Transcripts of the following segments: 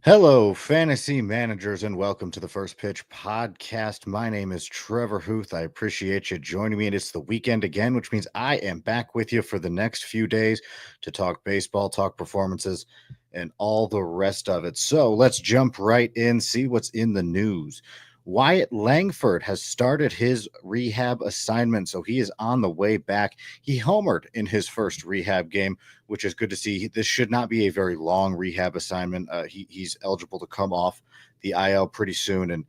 Hello, fantasy managers, and welcome to the First Pitch podcast. My name is Trevor Huth. I appreciate you joining me. And it's the weekend again, which means I am back with you for the next few days to talk baseball, talk performances, and all the rest of it. So let's jump right in, see what's in the news. Wyatt Langford has started his rehab assignment, so he is on the way back. He homered in his first rehab game, which is good to see. This should not be a very long rehab assignment. He's eligible to come off the IL pretty soon. And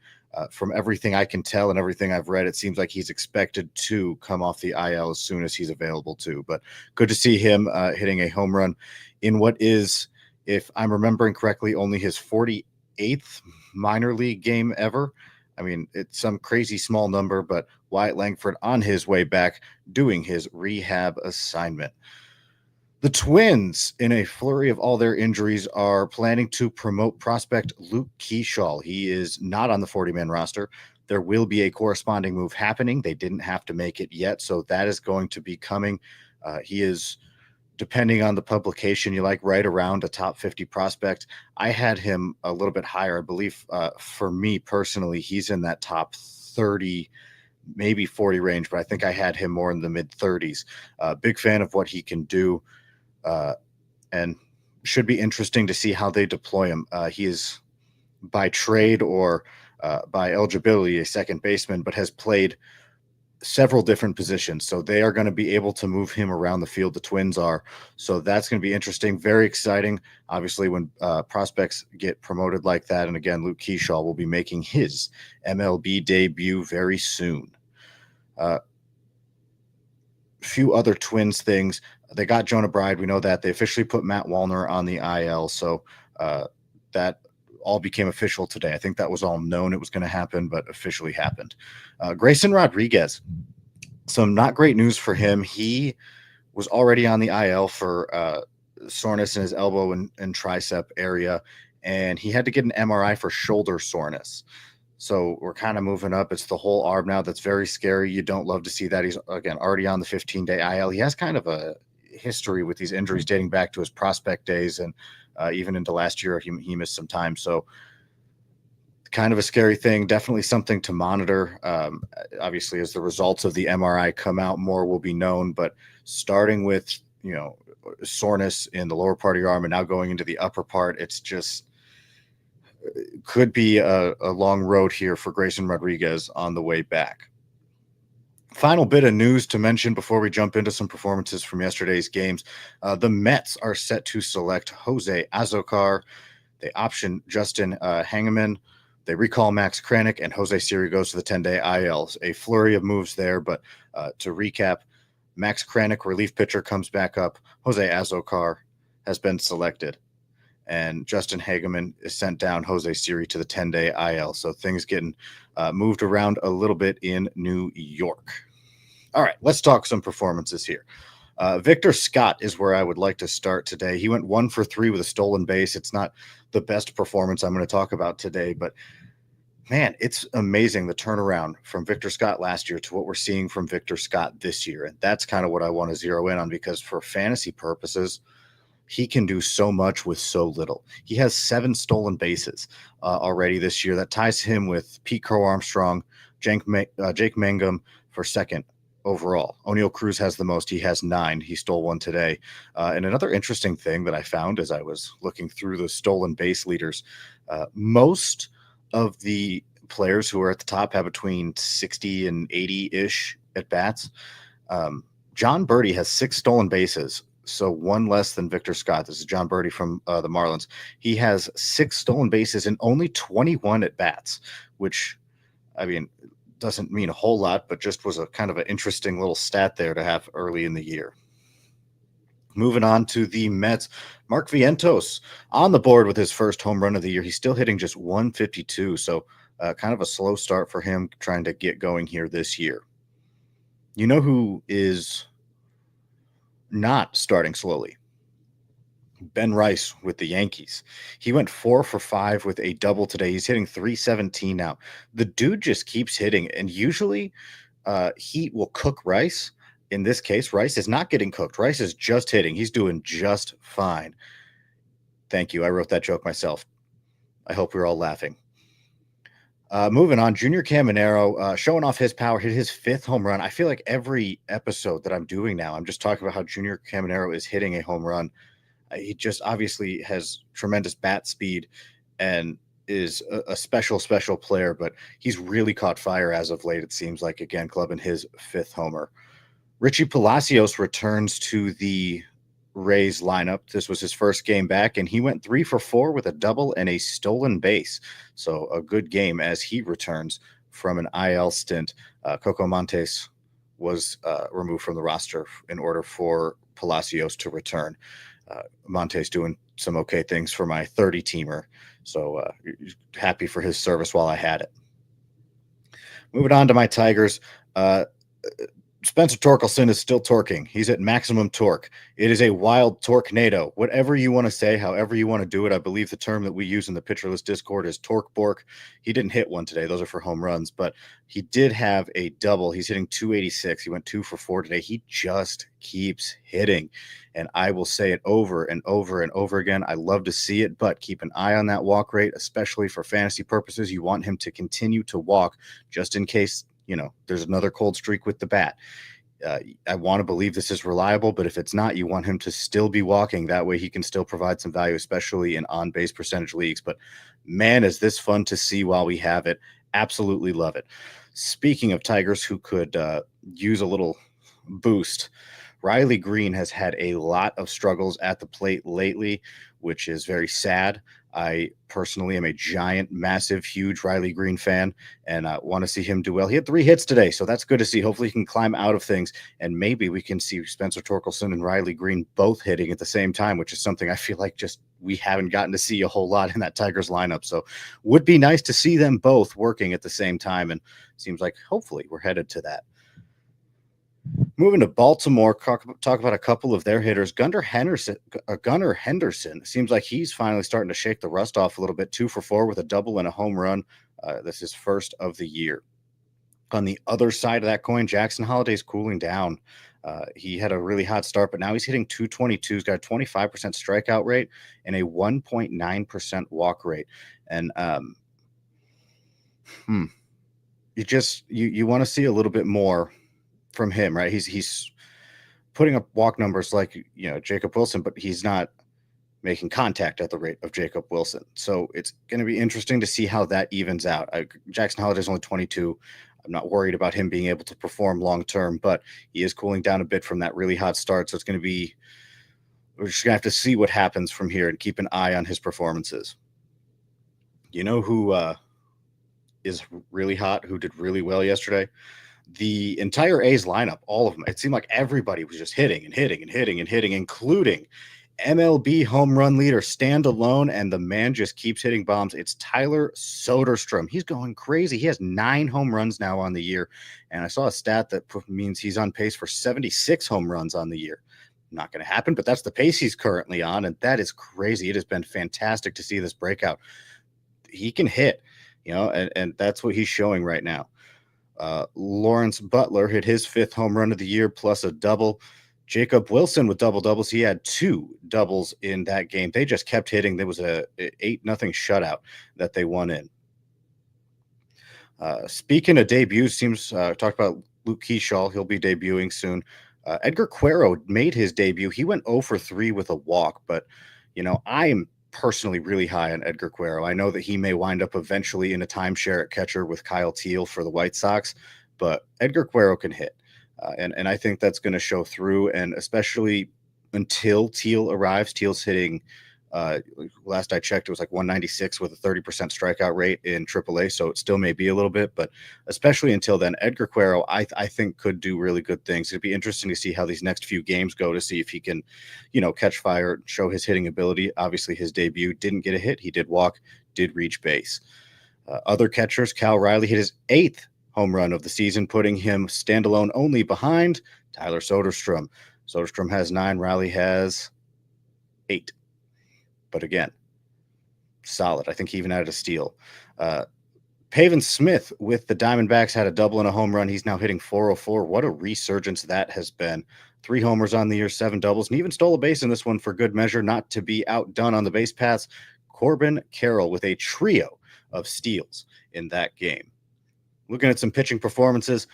from everything I can tell and everything I've read, it seems like he's expected to come off the IL as soon as he's available to. But good to see him hitting a home run in what is, if I'm remembering correctly, only his 48th minor league game ever. I mean, it's some crazy small number, but Wyatt Langford on his way back doing his rehab assignment. The Twins, in a flurry of all their injuries, are planning to promote prospect Luke Keyshaw. He is not on the 40-man roster. There will be a corresponding move happening. They didn't have to make it yet, so that is going to be coming. He is, depending on the publication you like, right around a top 50 prospect. I had him a little bit higher. I believe for me personally, he's in that top 30, maybe 40 range, but I think I had him more in the mid 30s. Big fan of what he can do. And should be interesting to see how they deploy him. He is by trade or by eligibility a second baseman, but has played several different positions. So they are going to be able to move him around the field. The Twins are. So that's going to be interesting. Very exciting. Obviously, when prospects get promoted like that. And again, Luke Keyshaw will be making his MLB debut very soon. Few other Twins things. They got Jonah Bride. We know that. They officially put Matt Wallner on the IL. So that all became official today. I think that was all known it was going to happen, but officially happened. Grayson Rodriguez. Some not great news for him. He was already on the IL for soreness in his elbow and tricep area, and he had to get an MRI for shoulder soreness. So we're kind of moving up. It's the whole arm now. That's very scary. You don't love to see that. He's, again, already on the 15-day IL. He has kind of a history with these injuries dating back to his prospect days, and even into last year, he missed some time. So kind of a scary thing. Definitely something to monitor. Obviously, as the results of the MRI come out, more will be known. But starting with, soreness in the lower part of your arm and now going into the upper part, it's just could be a long road here for Grayson Rodriguez on the way back. Final bit of news to mention before we jump into some performances from yesterday's games. The Mets are set to select Jose Azocar. They option Justin Hangeman. They recall Max Kranick, and Jose Siri goes to the 10-day IL. A flurry of moves there, but to recap, Max Kranick, relief pitcher, comes back up. Jose Azocar has been selected, and Justin Hageman is sent down. Jose Siri to the 10-day IL. So things getting moved around a little bit in New York. All right, let's talk some performances here. Victor Scott is where I would like to start today. He went 1 for 3 with a stolen base. It's not the best performance I'm going to talk about today, but man, it's amazing the turnaround from Victor Scott last year to what we're seeing from Victor Scott this year. And that's kind of what I want to zero in on, because for fantasy purposes, he can do so much with so little. He has 7 stolen bases already this year. That ties him with Pete Crow Armstrong, Jake Mangum for second overall. O'Neill Cruz has the most. He has 9. He stole 1 today. And another interesting thing that I found as I was looking through the stolen base leaders, most of the players who are at the top have between 60 and 80-ish at bats. John Birdie has 6 stolen bases. So 1 less than Victor Scott. This is John Birdie from the Marlins. He has 6 stolen bases and only 21 at bats, which, I mean, doesn't mean a whole lot, but just was a kind of an interesting little stat there to have early in the year. Moving on to the Mets, Mark Vientos on the board with his first home run of the year. He's still hitting just 152, so kind of a slow start for him trying to get going here this year. You know who is not starting slowly? Ben Rice with the Yankees. He went 4 for 5 with a double today. He's hitting 317 now. The dude just keeps hitting, and usually he will cook Rice. In this case, Rice is not getting cooked. Rice is just hitting. He's doing just fine. Thank you. I wrote that joke myself. I hope we're all laughing. Moving on, Junior Caminero showing off his power, hit his fifth home run. I feel like every episode that I'm doing now, I'm just talking about how Junior Caminero is hitting a home run. He just obviously has tremendous bat speed and is a special, special player, but he's really caught fire as of late, it seems like, again, clubbing his fifth homer. Richie Palacios returns to the Rays lineup. This was his first game back, and he went 3 for 4 with a double and a stolen base. So a good game as he returns from an IL stint. Coco Montes was removed from the roster in order for Palacios to return. Montes doing some okay things for my 30-teamer. So happy for his service while I had it. Moving on to my Tigers. Spencer Torkelson is still torquing. He's at maximum torque. It is a wild torquenado. Whatever you want to say, however you want to do it, I believe the term that we use in the Pitcher List Discord is torque bork. He didn't hit one today. Those are for home runs, but he did have a double. He's hitting 286. He went 2 for 4 today. He just keeps hitting, and I will say it over and over and over again. I love to see it, but keep an eye on that walk rate, especially for fantasy purposes. You want him to continue to walk just in case there's another cold streak with the bat. I want to believe this is reliable, but if it's not, you want him to still be walking. That way he can still provide some value, especially in on-base percentage leagues. But man, is this fun to see while we have it. Absolutely love it. Speaking of Tigers who could use a little boost, Riley Green has had a lot of struggles at the plate lately, which is very sad. I personally am a giant, massive, huge Riley Green fan, and I want to see him do well. He had 3 hits today, so that's good to see. Hopefully he can climb out of things, and maybe we can see Spencer Torkelson and Riley Green both hitting at the same time, which is something I feel like just we haven't gotten to see a whole lot in that Tigers lineup. So would be nice to see them both working at the same time, and seems like hopefully we're headed to that. Moving to Baltimore, talk about a couple of their hitters. Gunnar Henderson seems like he's finally starting to shake the rust off a little bit. 2 for 4 with a double and a home run. This is his first of the year. On the other side of that coin, Jackson Holliday's cooling down. He had a really hot start, but now he's hitting 222. He's got a 25% strikeout rate and a 1.9% walk rate. And you want to see a little bit more from him, right? He's putting up walk numbers like Jacob Wilson, but he's not making contact at the rate of Jacob Wilson. So it's going to be interesting to see how that evens out. Jackson Holliday's only 22. I'm not worried about him being able to perform long term, but he is cooling down a bit from that really hot start. So it's going to be, we're just going to have to see what happens from here and keep an eye on his performances. You know who is really hot, who did really well yesterday? The entire A's lineup, all of them. It seemed like everybody was just hitting, including MLB home run leader standalone, and the man just keeps hitting bombs. It's Tyler Soderstrom. He's going crazy. He has 9 home runs now on the year, and I saw a stat that means he's on pace for 76 home runs on the year. Not going to happen, but that's the pace he's currently on, and that is crazy. It has been fantastic to see this breakout. He can hit, and that's what he's showing right now. Lawrence Butler hit his 5th home run of the year plus a double. Jacob Wilson with doubles. He had 2 doubles in that game. They just kept hitting. There was a 8-0 shutout that they won in. Speaking of debuts, talked about Luke Keyshaw. He'll be debuting soon. Edgar Cuero made his debut. He went 0 for 3 with a walk, but I am personally really high on Edgar Cuero. I know that he may wind up eventually in a timeshare at catcher with Kyle Teal for the White Sox, but Edgar Cuero can hit. And I think that's going to show through, and especially until Teal arrives. Teal's hitting, last I checked, it was like 196 with a 30% strikeout rate in AAA, so it still may be a little bit, but especially until then, Edgar Cuero, I think, could do really good things. It'd be interesting to see how these next few games go, to see if he can, catch fire, show his hitting ability. Obviously, his debut didn't get a hit. He did walk, did reach base. Other catchers, Cal Riley hit his 8th home run of the season, putting him standalone only behind Tyler Soderstrom. Soderstrom has 9, Riley has 8. But again, solid. I think he even added a steal. Pavin Smith with the Diamondbacks had a double and a home run. He's now hitting 404. What a resurgence that has been. 3 homers on the year, 7 doubles, and even stole a base in this one for good measure, not to be outdone on the base paths. Corbin Carroll with a trio of steals in that game. Looking at some pitching performances,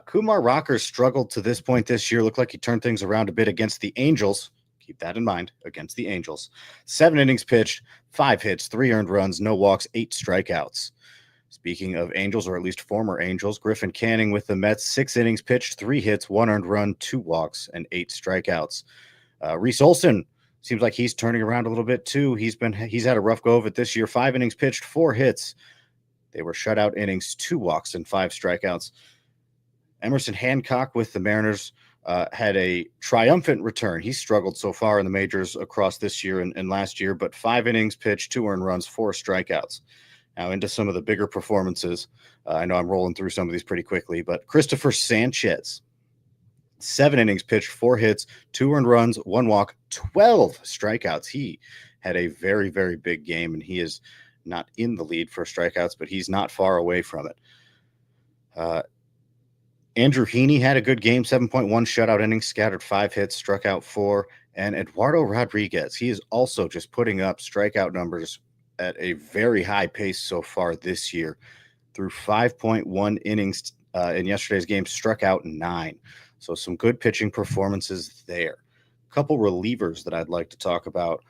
Kumar Rocker struggled to this point this year. Looked like he turned things around a bit against the Angels. Keep that in mind, against the Angels. 7 innings pitched, 5 hits, 3 earned runs, no walks, 8 strikeouts. Speaking of Angels, or at least former Angels, Griffin Canning with the Mets, 6 innings pitched, 3 hits, 1 earned run, 2 walks, and 8 strikeouts. Reese Olson seems like he's turning around a little bit too. He's had a rough go of it this year. 5 innings pitched, 4 hits. They were shutout innings, 2 walks, and 5 strikeouts. Emerson Hancock with the Mariners had a triumphant return. He struggled so far in the majors across this year and last year, but 5 innings pitched, 2 earned runs, 4 strikeouts. Now into some of the bigger performances. I know I'm rolling through some of these pretty quickly, but Christopher Sanchez, 7 innings pitched, 4 hits, 2 earned runs, 1 walk, 12 strikeouts. He had a very, very big game, and he is not in the lead for strikeouts, but he's not far away from it. Andrew Heaney had a good game, 7.1 shutout innings, scattered 5 hits, struck out 4. And Eduardo Rodriguez, he is also just putting up strikeout numbers at a very high pace so far this year. Through 5.1 innings in yesterday's game, struck out 9. So some good pitching performances there. A couple relievers that I'd like to talk about.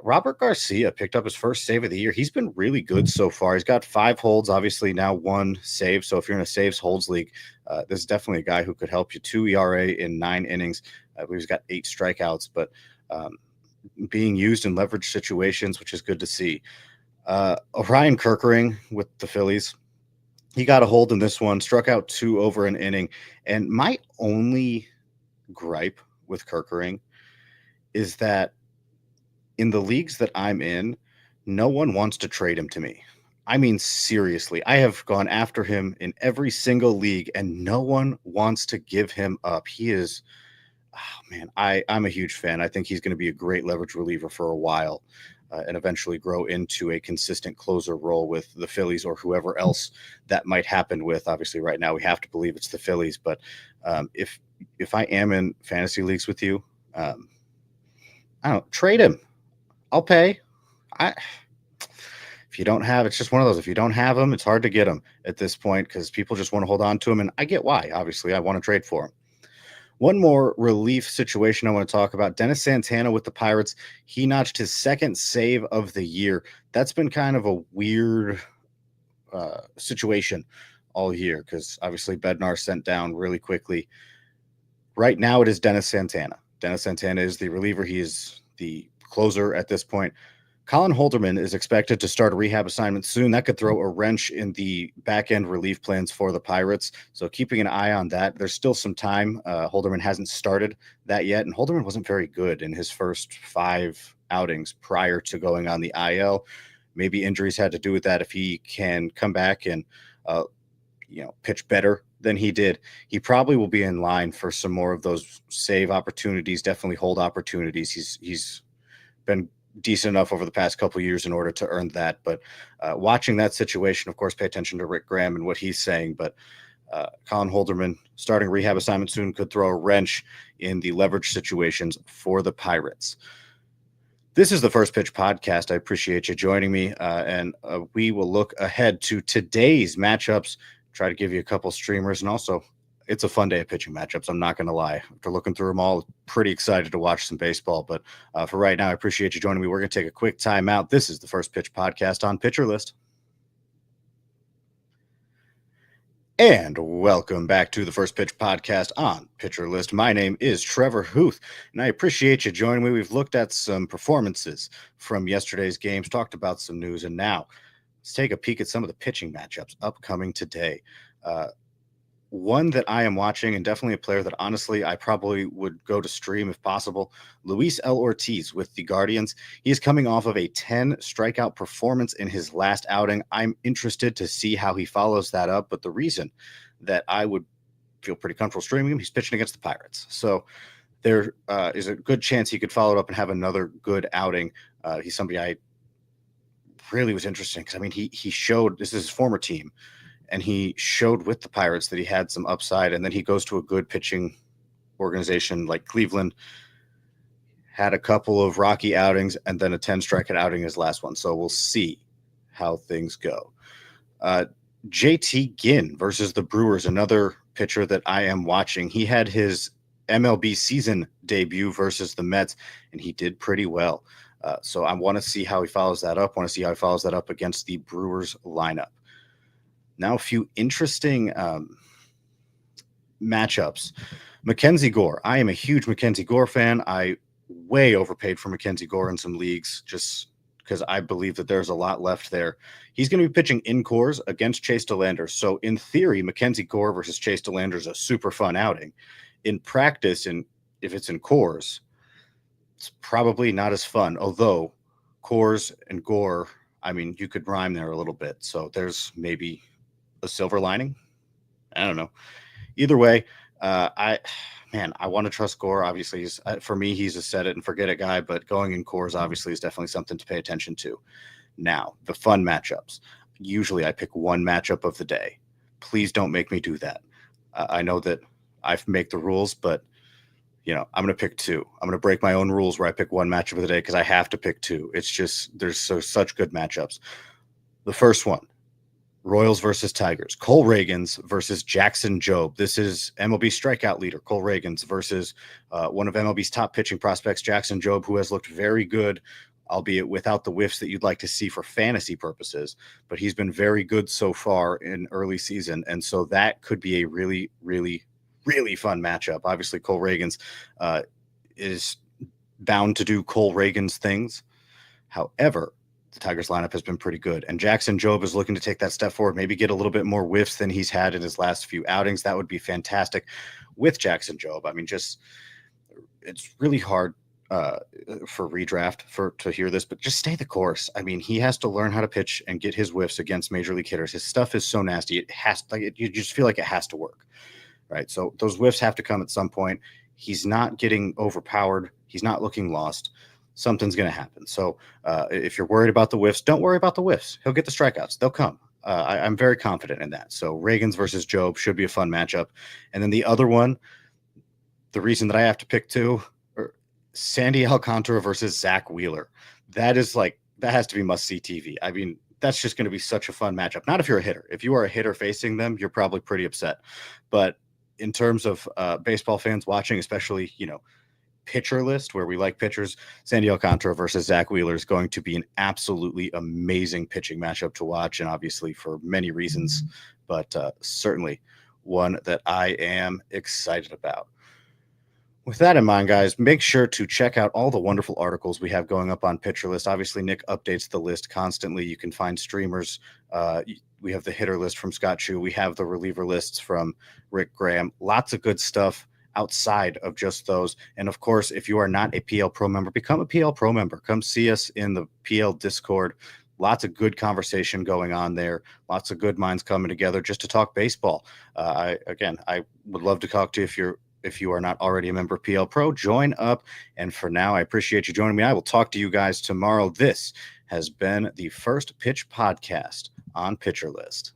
Robert Garcia picked up his first save of the year. He's been really good so far. He's got 5 holds, obviously now 1 save. So if you're in a saves holds league, this is definitely a guy who could help you. 2 ERA in 9 innings. I believe he's got 8 strikeouts, but being used in leverage situations, which is good to see. Orion Kerkering with the Phillies. He got a hold in this one, struck out 2 over an inning. And my only gripe with Kerkering is that in the leagues that I'm in, no one wants to trade him to me. I mean, seriously, I have gone after him in every single league, and no one wants to give him up. He is, oh man, I'm a huge fan. I think he's going to be a great leverage reliever for a while and eventually grow into a consistent closer role with the Phillies or whoever else that might happen with. Obviously, right now we have to believe it's the Phillies, but if I am in fantasy leagues with you, I don't trade him. I'll pay. If you don't have, it's just one of those. If you don't have them, it's hard to get them at this point because people just want to hold on to them. And I get why. Obviously, I want to trade for them. One more relief situation I want to talk about. Dennis Santana with the Pirates. He notched his 2nd save of the year. That's been kind of a weird situation all year because obviously Bednar sent down really quickly. Right now, it is Dennis Santana. Dennis Santana is the reliever. He is the closer at this point. Colin Holderman is expected to start a rehab assignment soon. That could throw a wrench in the back-end relief plans for the Pirates. So keeping an eye on that. There's still some time. Holderman hasn't started that yet, and Holderman wasn't very good in his first 5 outings prior to going on the IL. Maybe injuries had to do with that. If he can come back and pitch better than he did, he probably will be in line for some more of those save opportunities, definitely hold opportunities. He's been decent enough over the past couple of years in order to earn that. But watching that situation, of course, pay attention to Rick Graham and what he's saying. But Colin Holderman starting rehab assignment soon could throw a wrench in the leverage situations for the Pirates. This is the First Pitch Podcast. I appreciate you joining me. And we will look ahead to today's matchups, try to give you a couple streamers, and also it's a fun day of pitching matchups. I'm not going to lie. After looking through them all, pretty excited to watch some baseball. But for right now, I appreciate you joining me. We're going to take a quick time out. This is the First Pitch Podcast on Pitcher List. And welcome back to the First Pitch Podcast on Pitcher List. My name is Trevor Huth, and I appreciate you joining me. We've looked at some performances from yesterday's games, talked about some news, and now let's take a peek at some of the pitching matchups upcoming today. One that I am watching, and definitely a player that honestly I probably would go to stream if possible, Luis L. Ortiz with the Guardians. He is coming off of a 10 strikeout performance in his last outing. I'm interested to see how he follows that up, but the reason that I would feel pretty comfortable streaming him, he's pitching against the Pirates. So there is a good chance he could follow it up and have another good outing. He's somebody I really was interested in because, I mean, he showed, this is his former team, and he showed with the Pirates that he had some upside, and then he goes to a good pitching organization like Cleveland, had a couple of rocky outings and then a 10 strikeout outing his last one. So we'll see how things go. JT Ginn versus the Brewers, another pitcher that I am watching. He had his MLB season debut versus the Mets, and he did pretty well. So I want to see how he follows that up. Want to see how he follows that up against the Brewers lineup. Now, a few interesting matchups. Mackenzie Gore. I am a huge Mackenzie Gore fan. I way overpaid for Mackenzie Gore in some leagues just because I believe that there's a lot left there. He's going to be pitching in Coors against Chase DeLander. So in theory, Mackenzie Gore versus Chase DeLander is a super fun outing. In practice, and if it's in Coors, it's probably not as fun. Although Coors and Gore, I mean, you could rhyme there a little bit. So there's maybe a silver lining. I don't know. Either way, I want to trust Gore. Obviously, for me, he's a set it and forget it guy, but going in Coors obviously is definitely something to pay attention to. Now, the fun matchups. Usually I pick one matchup of the day. Please don't make me do that. I know that I make the rules, but I'm going to pick two. I'm going to break my own rules where I pick one matchup of the day because I have to pick two. It's just there's such good matchups. The first one, Royals versus Tigers. Cole Ragans versus Jackson Jobe. This is MLB strikeout leader Cole Ragans versus one of MLB's top pitching prospects, Jackson Jobe, who has looked very good, albeit without the whiffs that you'd like to see for fantasy purposes. But he's been very good so far in early season, and so that could be a really, really, really fun matchup. Obviously, Cole Ragans is bound to do Cole Ragans things. However, the Tigers lineup has been pretty good, and Jackson Jobe is looking to take that step forward, maybe get a little bit more whiffs than he's had in his last few outings. That would be fantastic with Jackson Jobe. I mean, it's really hard for redraft to hear this, but just stay the course. I mean, he has to learn how to pitch and get his whiffs against major league hitters. His stuff is so nasty. You just feel like it has to work, right? So those whiffs have to come at some point. He's not getting overpowered. He's not looking lost. Something's going to happen. So if you're worried about the whiffs, don't worry about the whiffs. He'll get the strikeouts. They'll come. I'm very confident in that. So Ragans versus Jobe should be a fun matchup. And then the other one, the reason that I have to pick two, Sandy Alcantara versus Zach Wheeler. That has to be must-see TV. I mean, that's just going to be such a fun matchup. Not if you're a hitter. If you are a hitter facing them, you're probably pretty upset. But in terms of baseball fans watching, especially, pitcher list where we like pitchers, Sandy Alcantara versus Zach Wheeler is going to be an absolutely amazing pitching matchup to watch, and obviously for many reasons, but certainly one that I am excited about. With that in mind, guys, make sure to check out all the wonderful articles we have going up on Pitcher List. Obviously, Nick updates the list constantly. You can find streamers. We have the hitter list from Scott Chu. We have the reliever lists from Rick Graham. Lots of good stuff outside of just those. And of course, if you are not a PL Pro member, become a PL Pro member. Come see us in the PL Discord. Lots of good conversation going on there. Lots of good minds coming together just to talk baseball. I would love to talk to you if you are not already a member of PL Pro. Join up. And for now, I appreciate you joining me. I will talk to you guys tomorrow. This has been the First Pitch Podcast on Pitcher List.